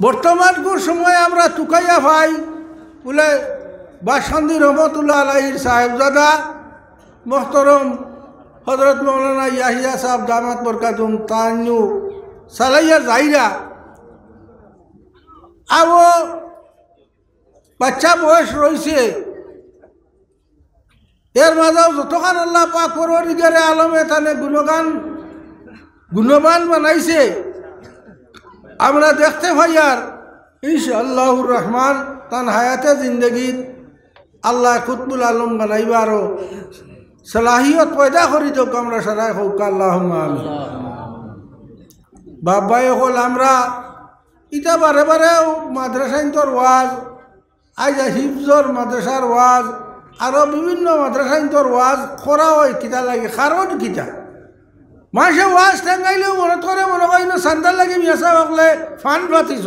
বর্তমানকার সময় আমরা টুকাইয়া ভাই বলে বাসন্তী রহমতুল্লাহ আলাইহির সাহেবজাদা মোহতরম হজরত মৌলানা ইয়াহিয়া সাহেব দামাত বরকাতুম তানু সালাইয়া যাইরা আরো বাচ্চা বয়স রয়েছে এর মাঝেও যতক্ষণ আল্লাহ পাক পরওয়ারদিগারে আলমে তানে গুণবান বানাইছে আমরা দেখতে পাই। আর ইনশাআল্লাহুর রহমান তান হায়াতে জিন্দগিত আল্লাহ কুতবুল আলম বানাইবারও সালাহিয়ত পয়দা করি দিওক আমরা সারাই হোক আল্লাহুম্মা আমিন। বাবাই হল আমরা ইটা বারে বারে মাদ্রাসাইন্তর ওয়াজ আজ হিফজর মাদ্রাসার ওয়াজ আরো বিভিন্ন মাদ্রাসাইন্তর ওয়াজ করা হয় কিতা লাগে কারণ কিতা মাসে ওয়াজ টেঙ্গাইলেও মনে করে মনে হয় না সান্দার লাগে মিয়াসা বাকলে ফান পাতিছ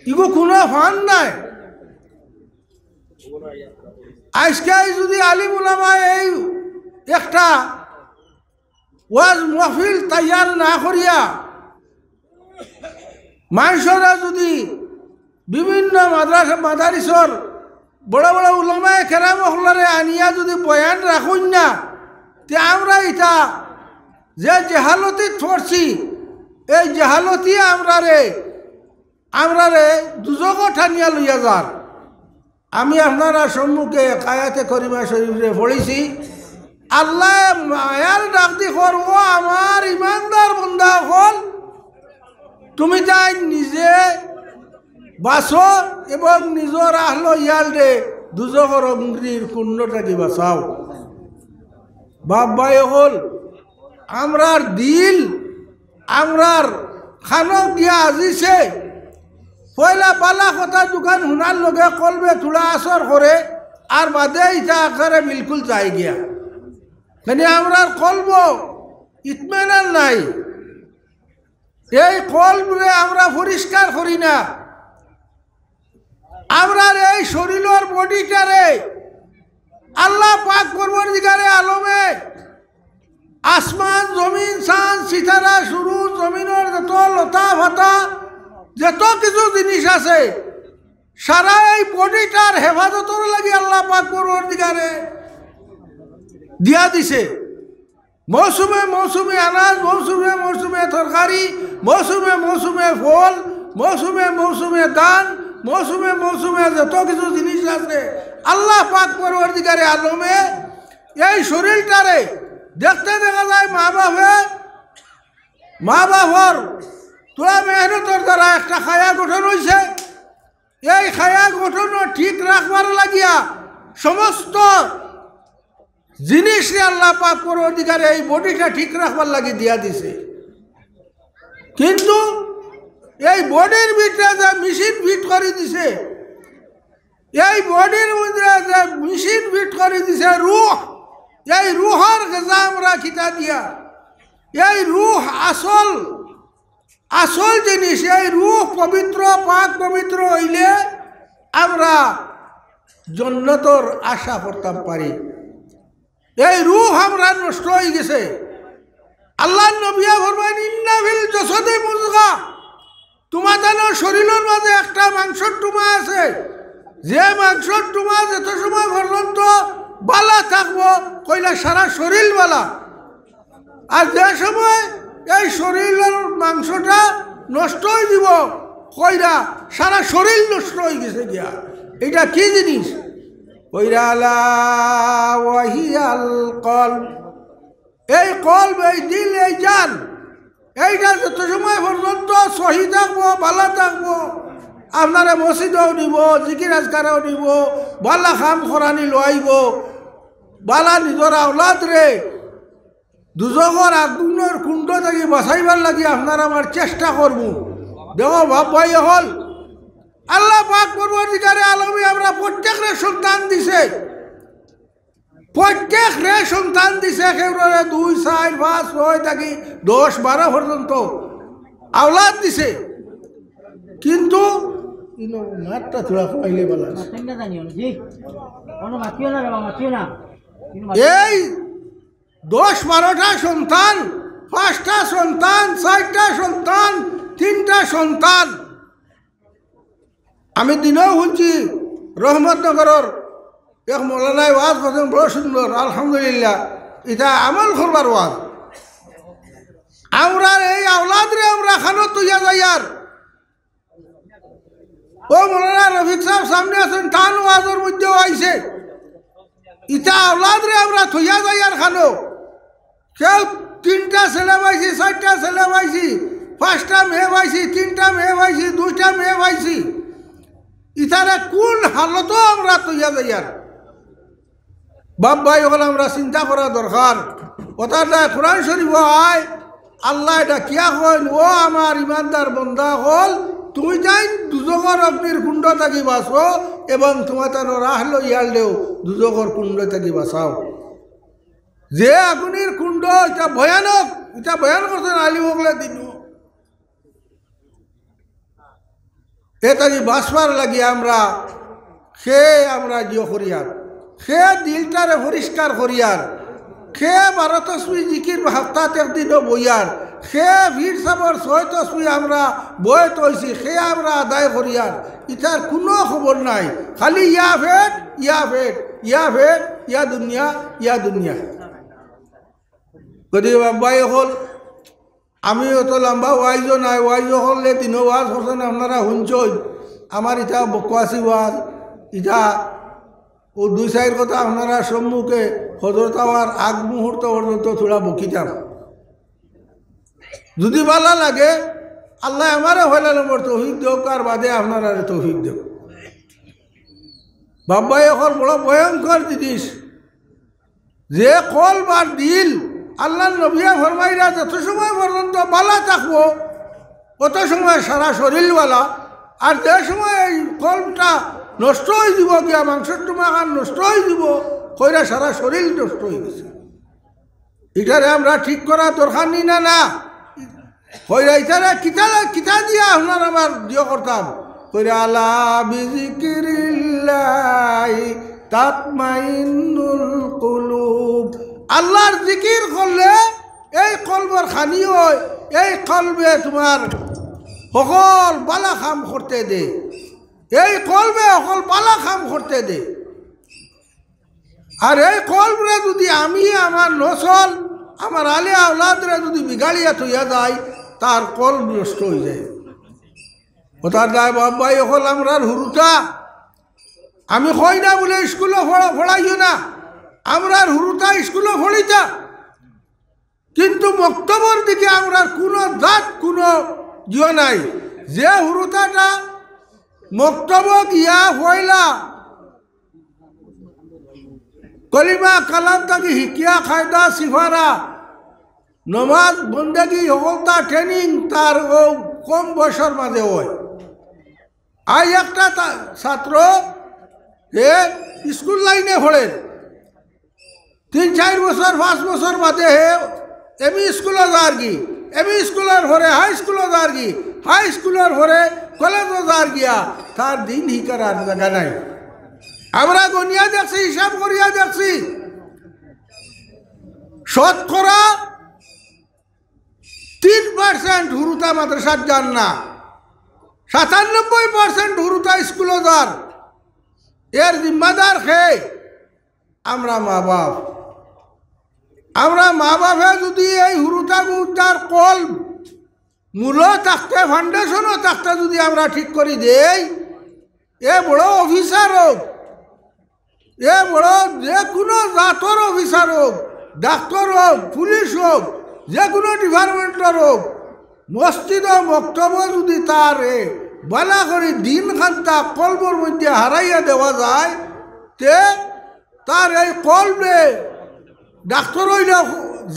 ইগো কোনো ফান নাই। আজকে যদি আলিম উলামা এই একটা ওয়াজ মাহফিল তৈয়ার না করিয়া মানুষরা যদি বিভিন্ন মাদারিসর বড় বড় উলামায়ে কেরাম হলারে আনিয়া যদি বয়ান রাখুন না তে আমরা এটা যে জেহালতি পড়ছি এই জেহালতি আমরারে দুজক ঠানিয়া লইয়া যার। আমি আপনারা সম্মুখে আয়াতে করিমা শরীফে পড়েছি আল্লাহ মায়ার ডাক দি করব আমার ইমানদার বান্দা হল তুমি যাই নিজে বাঁচো এবং নিজের আহলো ইয়াল রে দুজকর অগ্নির কুণ্ডটাকে বাঁচাও। বাবাই হল আমরার দিল আমরার খানক গিয়া আজিছে পয়লা পালা কথা দোকান শুনার লগে কলবে থোড়া আসর করে আর বাদে ইটা আকারে বিলকুল যাই গিয়া মানে আমরার কলব ইতমেনান নাই। এই কলবরে আমরা পরিষ্কার করি না। আমরার এই শরীরের বডিটারে আল্লাহ পাক পরওয়ারদিগারে আলমে আসমান জমিন চাঁদ সিতারা শুরু জমিনের যত লতা ভাতা যত কিছু জিনিস আছে সারা এই বডিটার হেফাজতর লাগি আল্লাহ পাক পরওয়ারদিগারে দিয়া দিছে। মৌসুমে মৌসুমে আনাজ মৌসুমে মৌসুমে তরকারি মৌসুমে মৌসুমে ফল মৌসুমে মৌসুমে ধান মৌসুমে মৌসুমে যত কিছু জিনিস আছে আল্লাহ পাক পরওয়ারদিগারে আলমে এই শরীরটারে দেখতে দেখা যায় মা বাপর তোরা মেহনতর দ্বারা একটা খায়া গঠন হয়েছে। এই খায়া গঠন ঠিক রাখবার লাগিয়া সমস্ত জিনিস আল্লাহ পাক পরওয়ারদিগারে এই বডিটা ঠিক রাখবার লাগি দিয়া দিছে। কিন্তু এই বডির ভিতরে যে মেশিন ফিট করে দিছে এই বডির মধ্যে যে মেশিন ফিট করে দিছে রুহ এই রুহর গজা আমরা খিতা দিয়া এই রুহ আসল জিনিস এই রুহ পবিত্র পাক পবিত্র হইলে আমরা জান্নাতের আশা করতাম পারি। এই রুহ আমরা নষ্ট হয়ে গেছে। আল্লাহ নবিয়া ফরমান ইন্না ফিল জাসাদি মুযগা তোমাদের শরীরের মাঝে একটা মাংসর টুমা আছে যে মাংসর টুমা যত সময় পর্যন্ত বালা থাকবো কইলা সারা শরীর বালা আর যে সময় এই শরীরের মাংসটা নষ্ট হয়ে দিব কইরা সারা শরীর নষ্ট হয়ে গেছে গিয়া। এটা কি জিনিস কইরা লা ওয়াহিয়াল কলব এই কলব এই দিল এই জান এইটা যত সময় পর্যন্ত সহি থাকবো ভালো থাকবো আপনারা মসজিদেও নিব জিকির আজকারেও নিব বালা খাম খরানি লইব বালা নিজের আওলাদ রে দুজকর আগুনের কুণ্ড থেকে বাঁচাইবার লাগি আপনারা আমার চেষ্টা করব। দেখো বাপ ভাই হল আল্লাহ পাক পরওয়ারদিগারে আলমে আমরা প্রত্যেকরে সন্তান দিছে একেবারে 2 4 5 6 থেকে 10 12 পর্যন্ত আওলাদ দিছে। কিন্তু মাঠটা থোড়া খাইলে বলা এই 10-12টা সন্তান 5টা সন্তান 4টা সন্তান 3টা সন্তান আমি দিনেও শুনছি রহমতনগরের এক মৌলানায় ওয়াজ করছেন বড় সুন্দর, আলহামদুলিল্লাহ। এটা আমল করবার ওয়াজ। আমরা এই আওলাদরে আমরা খানো তুইয়া যাই। আর ও মৌলানা রফিক সাহেব সামনে আছেন, টান ওয়াজের মধ্যেও আইছে। ইটা আওলাদরে আমরা থইয়া যাই আর খানো। কেউ 3টা ছেলে পাইছি, 4টা ছেলে পাইছি, 5টা মেয়ে পাইছি, 3টা মেয়ে পাইছি, 2টা মেয়ে পাইছি। ইতারে কোন হালত আমরা তৈয়া যাই। আর বাপ ভাই হল আমরা চিন্তা করা দরকার। কথাটা কোরআন শরীফ আয় আল্লাহ এটা কিয়া কইন, ও আমার ইমানদার বন্দা হল, তুমি যাই দুজকর অগ্নির কুণ্ড থাকি বাঁচো এবং তোমার তার রাহ লইয়াল দেও দুজকর কুণ্ড থাকি বাঁচাও। যে আগুনের কুণ্ড এটা ভয়ানক, এটা বয়ান করছেন আলী মোগলা দিন। এটাকে বাঁচবার লাগি আমরা আমরা জিও করিয়ার, দিলটারে পরিষ্কার করিয়ার, বারো তসবি জিকির হাফতাত একদিনও বইয়ার, ভিড় সাবর 6 তসবি আমরা বই তৈছি, আমরা আদায় করিয়ার। ইটার কোনো খবর নাই, খালি ইয়া ফেট ইয়া ফেট ইয়া ফেট, ইয়া দুনিয়া ইয়া দুনিয়া। যদি বাবাই হল আমি অত লম্বা ওয়াইজও নাই, ওয়াইজও হলে 3 ওয়াজ করছেন আপনারা শুনছই। আমার ইটা বকওয়াসি ওয়াজ, ইটা ও 2-4 কথা আপনারা সম্মুখে হজরত আমার আগ মুহূর্ত পর্যন্ত থোড়া বকিতাম। যদি ভালো লাগে আল্লাহ আমারে হইলা নম্বর তৌফিক দেব, কার বাদে আপনারা তৌফিক দেব। বাবাই এখন বড় ভয়ঙ্কর জিনিস, যে কল বা দিল আল্লাহ নবিয়া ফরমাইরা যত সময় পর্যন্ত বালা থাকবো অত সময় সারা শরীরওয়ালা। আর যে সময় এই কলটা নষ্ট হয়ে যাব, গিয়া মাংসের টুমাখান নষ্ট হয়ে যাব, কইরা সারা শরীর নষ্ট হয়ে গেছে। এটারে আমরা ঠিক করা দরকার নি না না কইরা এটারে কিতা দিয়া আপনার আমার দিও করতাম। কইরা আলা বিজিকিরিল্লাহি তাতমাইন্নুল কুলুব। আল্লাহর জিকির করলে এই কলবর খানি হয়, এই কলবে তোমার সকল বালা কাম করতে দে, এই কলবে সকল বালা কাম করতে দে। আর এই কলবরে যদি আমি আমার নসল আমার আলে আওলাদরে যদি বিগাড়িয়া থইয়া যায়, তার কলব নষ্ট হয়ে যায়। ওটার দায় বাবাই সকল আমরার হুরুটা। আমি কই না বলে স্কুলে পড়াইও না, আমরার হুরুতা স্কুলে পড়িতা, কিন্তু বক্তব্যর দিকে আমরার কোনো জাত কোনো জিও নাই। যে হুরুতাটা বক্তব্য গিয়া হইলা কলিমা কালাম তাকে হিকিয়া খায়দা সিফারা নমাজ বন্দেগি সকলটা ট্রেনিং তার ও কম বয়সের মাঝে হয়। আজ একটা ছাত্র স্কুল লাইনে পড়েন, 3-4 বছর 5 বছর বাদে এমই স্কুলে যার কি, এমই স্কুলের ভরে হাই স্কুলে যার কি, হাই স্কুলের ভরে কলেজে যার গিয়া, তার দিন হিকার আর জায়গা নাই। আমরা গনিয়া দেখছি, হিসাব করিয়া দেখছি, শতকরা 3% হুরুতা মাদ্রাসার যান না, 97% হুরুতা স্কুলে যার। এর জিম্মাদার খেয়ে আমরা মা বাপ। আমরা মা বাপে যদি এই হুরুতা গুদার কল মূল থাকতে ফাউন্ডেশনও থাকতে যদি আমরা ঠিক করে দেই, এ বড় অফিসার হোক, এ বড় যে কোনো জাতর অফিসার হোক, ডাক্তার হোক, পুলিশ হোক, যে কোনো ডিপার্টমেন্টের হোক, মসজিদ বক্তব্য যদি তার বালা করে দিন খান্তা কলবর মধ্যে হারাইয়া দেওয়া যায়, তে তার এই কলবে ডাক্তার হইলেও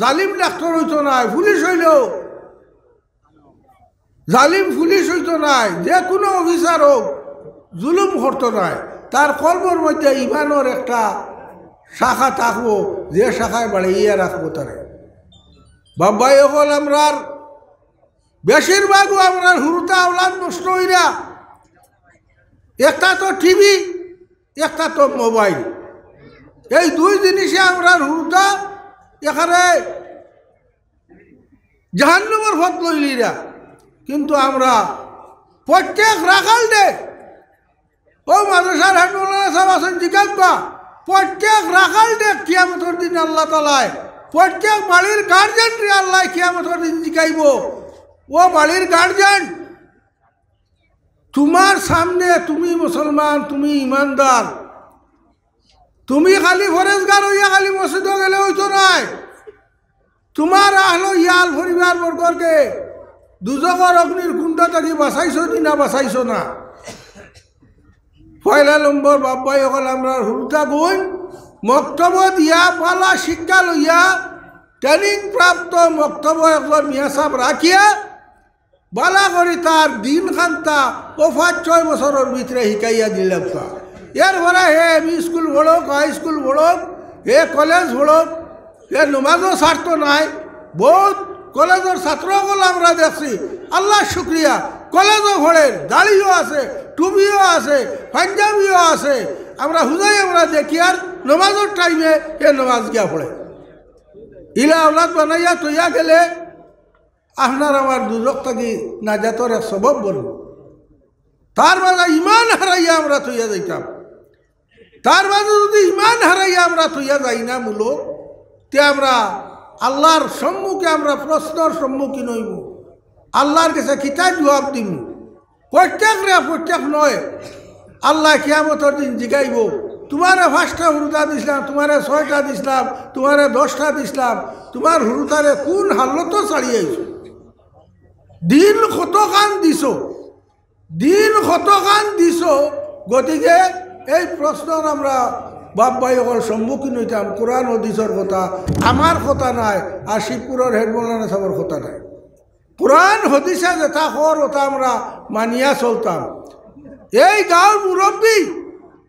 জালিম ডাক্তার হইতো নাই, পুলিশ হইলেও জালিম পুলিশ হইতো নাই, যে কোনো অফিসার হোক জুলুম করতো নাই। তার কলবর মধ্যে ইমানের একটা শাখা থাকবো, যে শাখায় বাড়িয়ে রাখবো তারে। বাবাই হল আমরার বেশিরভাগও আমরার হুরুতা আওলাদ নষ্ট হইরা, একটা তো টিভি, একটা তো মোবাইল, এই 2 জিনিসে আমরার হুরুতা এখানে জাহান্নামের পথ লইলিরা। কিন্তু আমরা প্রত্যেক রাখাল দে ও মাদ্রাসার হেড মৌলানা সাহেব আছেন জিজ্ঞাসা প্রত্যেক রাখাল ডে কিয়ামতের দিন আল্লাহ তালায় প্রত্যেক বাড়ির গার্জেন রে আল্লাহ কিয়ামতের দিন জিগাইব ও বাড়ির গার্জেন তোমার সামনে তুমি মুসলমান তুমি ইমানদার তুমি খালি ফরেজগার হইয়া খালি মসজিদে গেলে হইতো নাই তোমার আহলো ইয়াল পরিবার বর্গকে দুজকের অগ্নির কুণ্ড থেকে বাঁচাইছো না বাঁচাইছো না পয়লা নম্বর বাব্বাই সকল আমরা হুরুতা গুণ মক্তব্য দিয়া পালা শিক্ষা লইয়া ট্রেনিং প্রাপ্ত মক্তব্য একজন মিয়া সাহেব রাখিয়া বালা করে তার দিন খান্তা ও 5-6 বছরের ভিতরে শিকাইয়া দিলাম এরপরে হে এমই স্কুল পড়ক হাই স্কুল পড়ক হে কলেজ পড়ক হে নমাজও ছাড়ত নাই বহুত কলেজের ছাত্রসকল আমরা দেখছি আল্লাহ শুক্রিয়া কলেজও পড়েন দাড়িও আছে টুপিও আছে পাঞ্জাবিও আছে আমরা হুজাই আমরা দেখি আর নমাজের টাইমে এ নমাজ গিয়া পড়ে ইলা আওলাদ বানাইয়া তৈয়া গেলে আপনার আমার দুজক থাকি নাজাতর এক সবব বলব তার মাঝে ইমান হারাইয়া আমরা তৈয়া যাইতাম তার মাঝে যদি ইমান হারাইয়া আমরা তৈয়া যাই না মূলো তে আমরা আল্লাহর সম্মুখে আমরা প্রশ্নর সম্মুখীন হইব আল্লাহর কাছে কিতাব জবাব দিব প্রত্যেক নয় আল্লাহ কিয়ামতের দিন জিগাইব তোমারে 5টা হুরুতা দিছিলাম তোমারে 6টা দিছিলাম তোমারে 10টা দিছিলাম তোমার হুরুতারে কোন হালত ছাড়িয়েছো দিন কতখান দিছ গতিকে এই প্রশ্নর আমরা বাপ ভাই সকল সম্মুখীন হইতাম কোরআন হাদিসের কথা আমার কথা নাই আর শিবপুরের হেড মৌলানা সাহেবের কথা নাই কোরআন হাদিসে যেটা হর ওটা আমরা মানিয়া চলতাম এই গাঁর মুরব্বী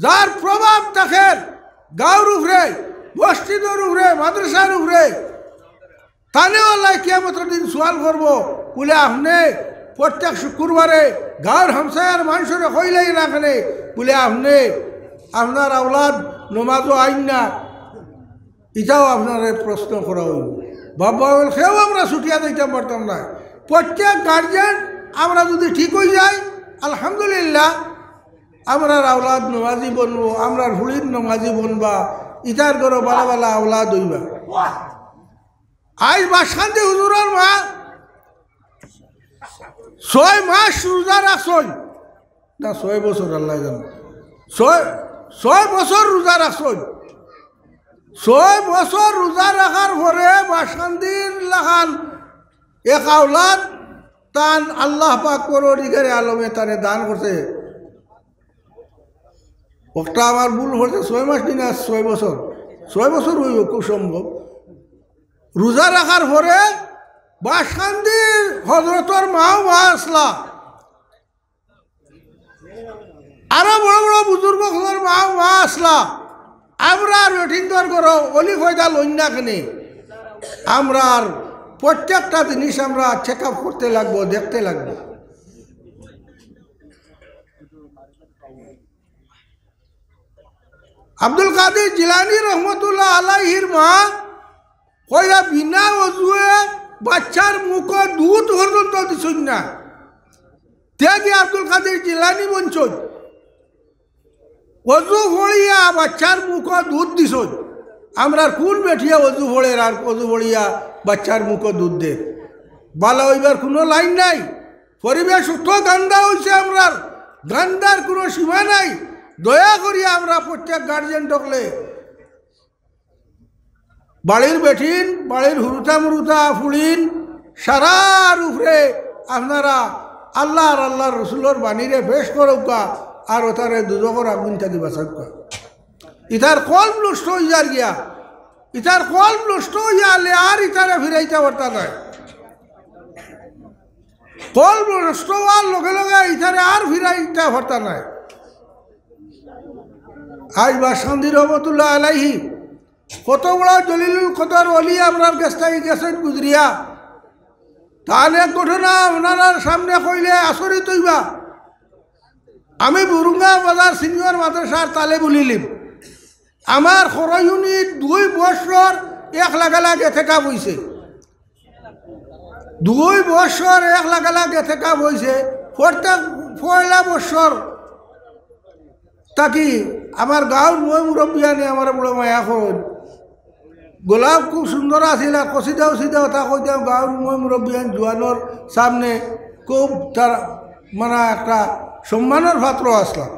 যার প্রভাব থাকে গাঁর উপরে মসজিদের উপরে মাদ্রাসার উপরে তানেও আল্লাহ কিয়ামতের দিন সোয়াল করব বলে আপনি প্রত্যেক শুক্রবারে গাঁর হামসায়ার মানুষের কইলাই রাখনে বলে আপনি আপনার আওলাদ নমাজও আইন না এটাও আপনার প্রশ্ন করা হইব বাবা সেও আমরা ছুটিয়া দিতে পারতাম না প্রত্যেক গার্জেন আমরা যদি ঠিক হয়ে যাই আলহামদুলিল্লাহ আমরা আওলাদ নমাজি বনবো আমরা হুলির নমাজি বনবা ইটার ঘরে বালা বালা আওলাদ হইবা আজ বাসকান্তি হুজুরের মা 6 মাস রোজা রাখছই না 6 বছর আল্লাহ জানে 6 বছর রোজা রাখছই 6 বছর রোজা রাখার পরে বাসকান্তির লাখান এক আওলাদ তান আল্লাহ পাক পরওয়ারদিগারে আলমে তারে দান করছে ওটা আমার ভুল হচ্ছে 6 মাস দিন 6 বছর 6 বছর হইব খুব সম্ভব রোজা রাখার পরে বাসকান্দির হজরতর মাও মা আসলা আরো বড় বড় বুজুর্গ হজর মাও মা আসলা আমরা রটিন্দর করো অলি ফয়দা লইনা কেনে আমরা প্রত্যেকটা জিনিস আমরা চেক আপ করতে লাগবো দেখতে লাগবো আব্দুল কাদের জিলানী রহমতুল্লাহ আলাইহির মা কইরা বিনা অজুয়ে বাচ্চার মুখ দুধ পর্যন্ত দিছুন না ত্যাগী আব্দুল কাদের জিলানী বঞ্চন অজু ফড়িয়া বাচ্চার মুখ দুধ দিছুন আমরা কোন বেঠিয়া অজু ফড়ের আর অজু ফড়িয়া বাচ্চার মুখ দুধ দে বালা হইবার কোনো লাইন নাই পরিবেশ উঠো গান্দা হয়েছে আমরা গান্দার কোনো সীমা নাই দয়া করিয়া আমরা প্রত্যেক গার্জেন ডকলে বাড়ির বেঠিন বাড়ির হুরুতা মুরুতা ফুড়িন সারার উপরে আপনারা আল্লাহর রসুলোর বাণীরে পেশ করুকা আর ওটারে দুজকর আগুন থাকি বাঁচাউকা ইতার কল নষ্ট হয়ে যার গিয়া ইতার কল নষ্ট হয়ে যালে আর ইতারে ফিরাইতে পারতা নাই কল নষ্ট হওয়ার লগে লগে ইতারে আর ফিরাইতে পারতা নাই আজ বাসকান্দি রহমতুল্লাহ আলাইহি কত বড় জলিলুল কদর অলি আপনার কাছটাই গেছেন গুজরিয়া তাহলে ঘটনা ওনার সামনে কইলে আচরিত হইবা আমি বুরুঙ্গা বাজার সিনিয়র মাদ্রাসার তালে বলিলিম আমার খরচ ইউনিট 2 বছর 1 লাখ লাগে থেকে বইছে 2 বছর 1 লাখ লাগে থেকে বইছে প্রত্যেক পয়লা বছর তাকি আমার গাঁৱৰ মই মুৰব্বীয়ানে আমার বড় মায়া করেন গোলাপ খুব সুন্দর আছিল আর কচিদাও সিদাও তা কই দিও গাঁৱৰ মই মুরব্বীয়ান জোয়ানোর সামনে খুব তার মানে একটা সম্মানের পাত্র আসলাম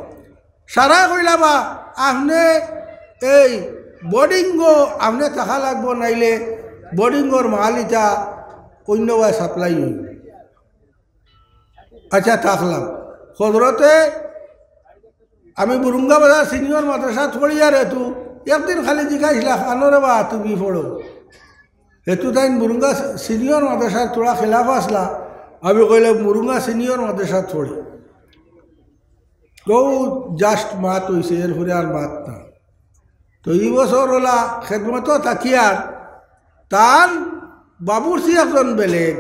সারা কইলা বা আপনি এই বোর্ডিংগ আপনি থাকা লাগবো নাইলে বোর্ডিংর মালিটা অন্যভাবে সাপ্লাই হইল আচ্ছা থাকলাম হজরতে আমি বুরুঙ্গা বাজার সিনিয়র মাদ্রাসা পড়িয়া রেতু একদিন খালি জিজ্ঞাসা আনরে বা তুমি পড়ো হেতু তাই মুরুঙ্গা সিনিয়র মাদ্রাসার তোরা খেলাফ আসলা আমি কইলে মুরুঙ্গা সিনিয়র মাদ্রাসা পড়ি কেউ জাস্ট মাত হয়েছে এরপরে আর মাত না তো এই বছর ওলা খেদমতো থাকিয়ার তার বাবুরসি একজন বেলেগ